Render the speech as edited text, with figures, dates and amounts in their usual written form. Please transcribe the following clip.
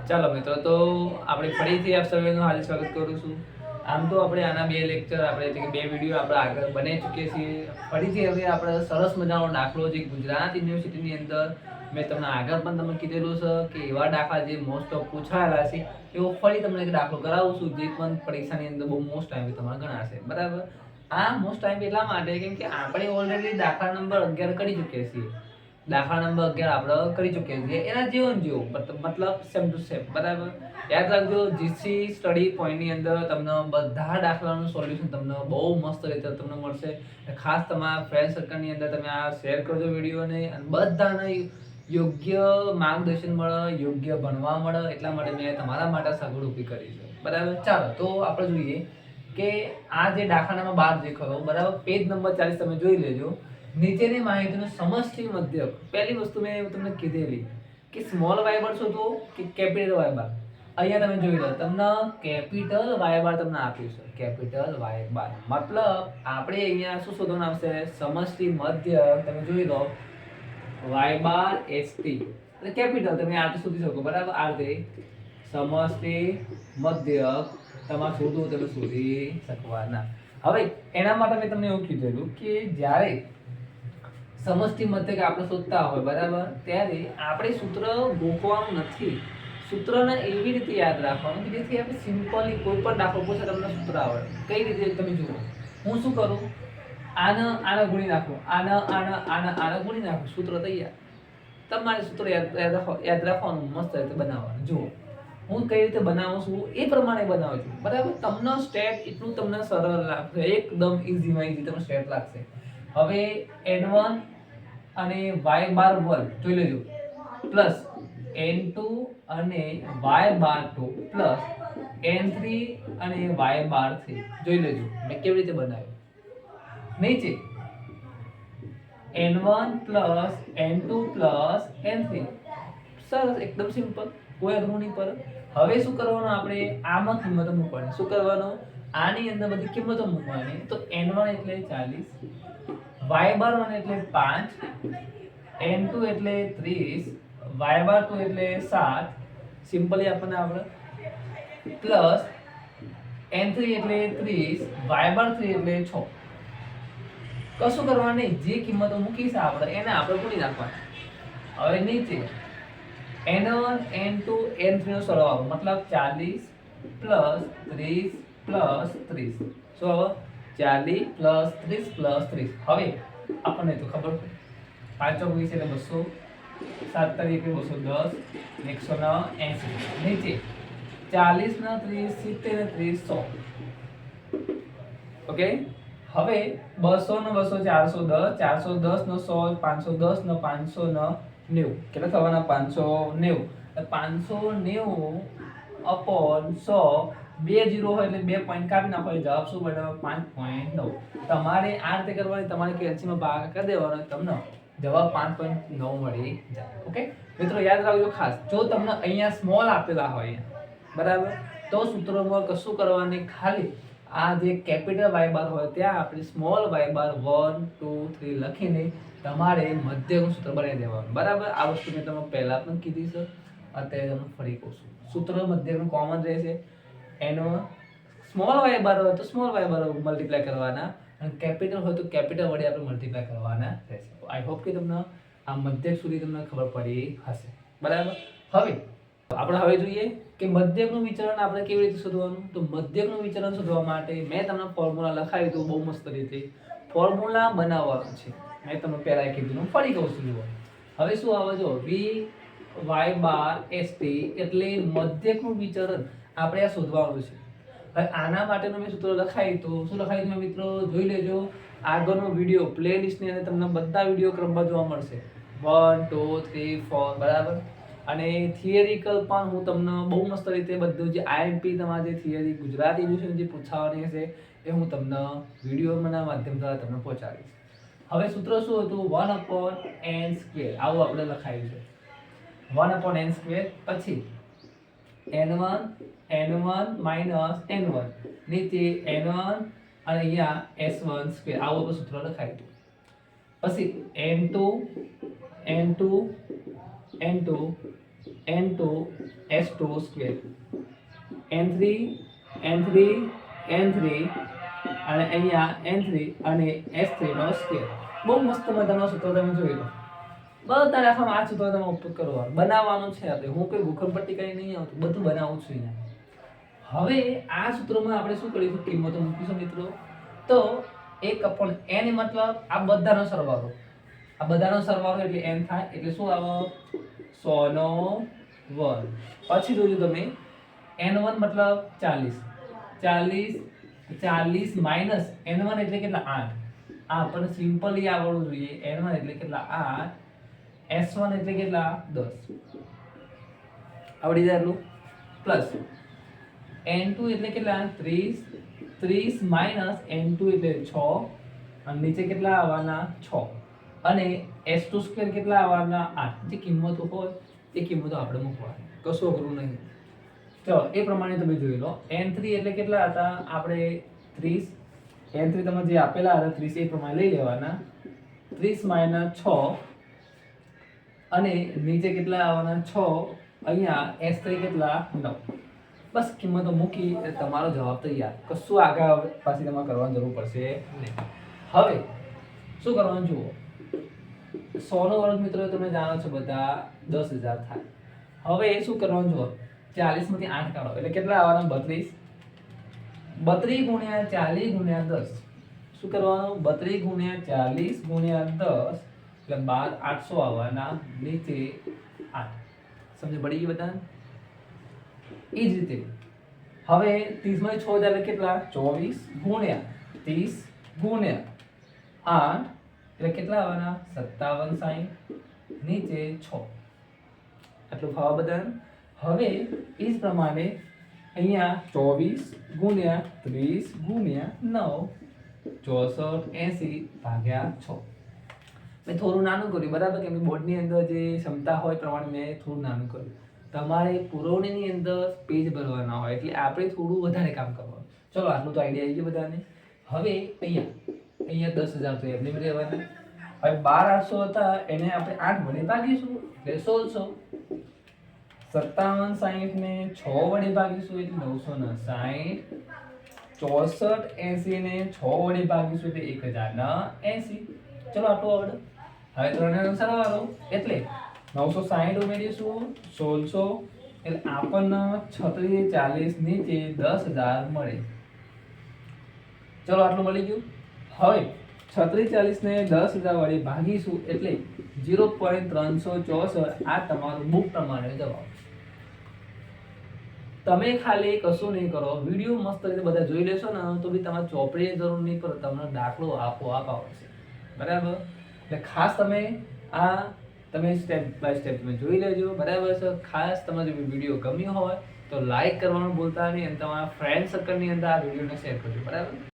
ચાલો મિત્રો, તો આપણે ફરીથી આપ સર્વેનું હાર્દિક સ્વાગત કરું છું. આમ તો આપણે આના બે લેક્ચર આપણે બે વિડીયો આપણે આગળ બનાવી ચૂકીએ છીએ. ફરીથી હવે આપણે સરસ મજાનો દાખલો જે ગુજરાત યુનિવર્સિટીની અંદર મેં તમને આગળ પણ તમને કીધેલું છે કે એવા દાખલા જે મોસ્ટ ઓફ પૂછાયેલા છે એવો ફરી તમને એક દાખલો કરાવું છું, જે પણ પરીક્ષાની અંદર બહુ મોસ્ટ ટાઈમ તમારે ગણાશે. બરાબર? આ મોસ્ટ ટાઈમ એટલા માટે કેમ કે આપણે ઓલરેડી દાખલા નંબર 11 કરી ચૂક્યા છીએ. દાખલા નંબર 11 આપણે કરી ચૂક્યા છીએ. એના જેવું મતલબ સેમ ટુ સેમ. બરાબર? યાદ રાખજો, જીસી સ્ટડી પોઈન્ટની અંદર તમને બધા દાખલાનું સોલ્યુશન તમને બહુ મસ્ત રીતે તમને મળશે. ખાસ તમારા ફ્રેન્ડ સર્કલની અંદર તમે આ શેર કરજો વિડીયોને, અને બધાને યોગ્ય માર્ગદર્શન મળે, યોગ્ય ભણવા મળે, એટલા માટે મેં તમારા માટે સગવડ ઊભી કરી છે. બરાબર? ચાલો તો આપણે જોઈએ કે આ જે દાખલા નંબર 12 જે ખરો, બરાબર, પેજ નંબર 40 તમે જોઈ લેજો. નીચેની માહિતીનું સમષ્ટિ મધ્યક. પહેલી વસ્તુ મેં તમને કીધેલી કે સ્મોલ વાય બાર શોધો કે કેપિટલ વાય બાર. અહીંયા તમે જોઈ લો, તમને કેપિટલ વાય બાર તમને આપ્યું છે. કેપિટલ વાય બાર મતલબ આપણે અહીંયા શું શોધવાનું આવશે? સમષ્ટિ મધ્યક. તમે જોઈ લો વાય બાર એસટી એટલે કેપિટલ તમે આરતી શોધી શકો. બરાબર? આરતી સમષ્ટિ મધ્યક તમારે શોધવું, તમે શોધી શકવાના. હવે એના માટે મેં તમને એવું કીધેલું કે જ્યારે સમષ્ટિ મધ્યક આપણે શોધતા હોય, બરાબર, ત્યારે આપણે સૂત્ર ગોખવાનું નથી. સૂત્રને એવી રીતે યાદ રાખવાનું કે જેથી આપણે સિમ્પલી કોઈ પણ દાખલો પૂછે તમને સૂત્ર આવડે. કઈ રીતે? તમે જુઓ, હું શું કરું, આને ગુણી નાખું, આને ગુણી નાખું, સૂત્ર તૈયાર. તમારે સૂત્ર યાદ રાખવાનું, મસ્ત રીતે બનાવવાનું. જુઓ હું કઈ રીતે બનાવું છું એ પ્રમાણે બનાવું છું. બરાબર? તમને સ્ટેપ એટલું તમને સરળ લાગશે, એકદમ ઇઝીમાં ઇઝી તમને સ્ટેપ લાગશે. હવે n1 અને y બાર 1 જોઈ લેજો, પ્લસ n2 અને y બાર 2 પ્લસ n3 અને y બાર 3 જોઈ લેજો મેં કેવી રીતે બનાવ્યું. નીચે n1 plus n2 plus n3. સરસ, એકદમ સિમ્પલ, કોઈ અઘરું નહીં પડે. હવે શું કરવાનું? આપણે આમાં કિંમતો મૂકવાની. શું કરવાનું? આની અંદર બધી કિંમતો મૂકવાની. તો n1 એટલે 40, y બાર 1 એટલે 5, n2 એટલે 30, y બાર 2 એટલે 7, સિમ્પલી આપણને આપણે, પ્લસ n3 એટલે 30, y બાર 3 એટલે 6. કશું કરવાનું નહીં, જે કિંમતો મૂકી છે આપણે એને આપણે ગુણી નાખવાની. હવે નીચે n1 n2 n3 નો સરવાળો મતલબ 40 પ્લસ 30 પ્લસ 30. શું હવે? 40 પ્લસ 30 પ્લસ 30. હવે આપણને તો ખબર પડે, 5 ચોક 20 એટલે 200, 7 તારીખ 210, 180. નીચે 40 ના 30, 70 ને 30, 100. ઓકે? હવે 200 નો 200, 410, 410 નો 100, 510 નો 500 નો 90. કેટલા થવાના? 590. 590 અપોન 100. 2 0 હોય એટલે 2 પોઈન્ટ કાપી નાખો, જવાબ શું બને? 5.9. તમારે આ રીતે કરવાની, તમારે કેલ્સીમાં ભાગ કરી દેવાનો, તમને જવાબ 5.9 મળી જાય. ઓકે મિત્રો, યાદ રાખજો ખાસ, જો તમને અહીંયા સ્મોલ આપેલા હોય, બરાબર, તો સૂત્રમાં કશું કરવાની, ખાલી આ જે કેપિટલ વાય બાર હોય ત્યાં આપણે સ્મોલ વાય બાર 1 2 3 લખીને તમારે મધ્યકનું સૂત્ર બનાવી દેવાનું. બરાબર? આ વસ્તુ મેં તમને પહેલા પણ કીધી છે, અત્યારે તમને ફરી કહું છું. સૂત્ર મધ્યકનું કોમન રહેશે. એનો સ્મોલ વાય બાર હોય તો સ્મોલ વાય બાર મલ્ટીપ્લાય કરવાના, અને કેપિટલ હોય તો કેપિટલ વડે આપણે મલ્ટીપ્લાય કરવાના રહેશે. આઈ હોપ કે તમને આ મધ્યક સુધી તમને ખબર પડી હશે. બરાબર? હવે આપણે જોઈએ કે મધ્યકનું વિચલન આપણે કેવી રીતે શોધવાનું. તો મધ્યકનું વિચલન શોધવા માટે મેં તમને ફોર્મ્યુલા લખાવ્યું હતું બહુ મસ્ત રીતે. ફોર્મ્યુલા બનાવવાનું છે, મેં તમને પહેલા કીધું, હું ફરી કહું છું. હવે શું આવે? જો v y બાર st એટલે મધ્યકનું વિચલન આપણે આ શોધવાનું છે. હવે આના માટેનું મેં સૂત્ર લખાવ્યું તો શું લખાવ્યું મેં મિત્રો? જોઈ લેજો આગળનો વિડીયો પ્લેલિસ્ટની અંદર તમને બધા વિડીયો ક્રમમાં જોવા મળશે, 1 2 3 4. બરાબર? અને થિયરિકલ પણ હું તમને બહુ મસ્ત રીતે બધું જે આઈએમપી તમારી જે થિયરી ગુજરાતી યુનિવર્સિટી જે પૂછાવાની હશે એ હું તમને વિડીયોના માધ્યમ દ્વારા તમને પહોંચાડીશ. હવે સૂત્ર શું હતું? 1/n². આવું આપણે લખાયું છે, 1/n². પછી n1 માઇનસ n1, નીચે n1 અને અહીંયા s1². આવું આપણે સૂત્ર લખાયું હતું. પછી n2 n2 n2 n2 S2 square n3 n3 n3 અને અહીંયા n3 અને S3 નો સ્ક્વેર. બહુ મસ્ત મજાનો સૂત્ર તમે જોઈ લો. બધા આખા આ સૂત્ર તમે ઉપયોગ કરવાનો બનાવવાનું છે. આપણે હું કોઈ ભૂખંડપટ્ટી કરી નહીં આવતું, બધું બનાવું છું અહીંયા. હવે આ સૂત્રમાં આપણે શું કરીશું, કિંમતો મૂકીશું મિત્રો. તો 1 n મતલબ આ બધાનો સરવાળો, આ બધાનો સરવાળો એટલે n થાય એટલે શું આવે 100 નો વર્ગ. પછી જોજો તમે n1 મતલબ 40 40 માઈનસ n1 એટલે કેટલા 8. આ આપણને સિમ્પલી આવડવું જોઈએ. n1 એટલે કેટલા 8, s1 એટલે કેટલા 10. આવડી જાય એટલું. પ્લસ n2 એટલે કેટલા 30 માઈનસ n2 એટલે 6 અને નીચે કેટલા આવવાના 6 અને s2 સ્ક્વેર કેટલા આવવાના 8. જે કિંમતો હોય એ કિંમતો આપણે મૂકવાની, કશું અઘરું નહીં. ચલો એ પ્રમાણે તમે જોઈ લો. n3 એટલે કેટલા હતા આપણે 30, n3 તમે જે આપેલા હતા 30 એ પ્રમાણે લઈ લેવાના. 30 માઈનસ 6 અને નીચે કેટલા આવવાના 6, અહીંયા s3 કેટલા 9. બસ કિંમતો મૂકી એટલે તમારો જવાબ તૈયાર. કશું આગળ પાછી તમારે કરવાની જરૂર પડશે નહીં. હવે શું કરવાનું જુઓ. 100 નો વર્ગ મિત્રો તમે જાણો છો બધા 10,000 થાય. હવે શું કરવાનું જુઓ, 40 માંથી 8 કાઢો એટલે કેટલા આવવાના 32. 32 ગુણ્યા 40 ગુણ્યા 10. શું કરવાનું 32 ગુણ્યા 40 ગુણ્યા 10 એટલે 800 આવવાના. નીચે 8. સમજ પડી ગઈ બધાને? એ જ રીતે હવે 30 માંથી 6 એટલે કેટલા 24 ગુણ્યા 30 ગુણ્યા 8 એટલે કેટલા આવવાના 57 60 નીચે 6. આટલું ફાવા બધાને. હવે એ જ પ્રમાણે અહીંયા 24 ગુણ્યા 30 ગુણ્યા 9 64 80 ભાગ્યા 6. મેં થોડું નાનું કર્યું બરાબર, કે બોર્ડની અંદર જે ક્ષમતા હોય પ્રમાણે મેં થોડું નાનું કર્યું. તમારે પુરવણીની અંદર પેજ ભરવાના હોય એટલે આપણે થોડું વધારે કામ કરવાનું. ચલો આટલું તો આઈડિયા આવી ગયો બધાને. હવે અહીંયા 10,000 તો એમને રહેવાના. હવે 12,800 હતા એને આપણે 8 વડે ભાગીશું એટલે 1600. 57 60 ને 6 વડે ભાગીશું એટલે 960. 64 80 ને 6 વડે ભાગીશું એટલે 1080. ચલો આટલું આવડે. હવે 3 નો સરવાળો એટલે 960 ઉમેરીશું 1600 એટલે આપણને 36 40 નીચે 10,000 મળે. ચલો આટલું મળી ગયું. હવે 36 40 ને 10,000 વડે ભાગીશું એટલે 0.364. આ તમારું બુક પ્રમાણે જવાબ. તમે ખાલી કશું નહીં કરો, વિડીયો મસ્ત રીતે બધા જોઈ લેશો ને તો બી તમારે ચોપડીની જરૂર નહીં પડે, તમને દાખલો આપોઆપ આવડશે. બરાબર? એટલે ખાસ તમે સ્ટેપ બાય સ્ટેપ તમે જોઈ લેજો. બરાબર છે? ખાસ તમારે વિડીયો ગમ્યો હોય તો લાઈક કરવાનું ભૂલતા નહીં અને તમારા ફ્રેન્ડ સર્કલની અંદર આ વિડીયોને શેર કરજો. બરાબર?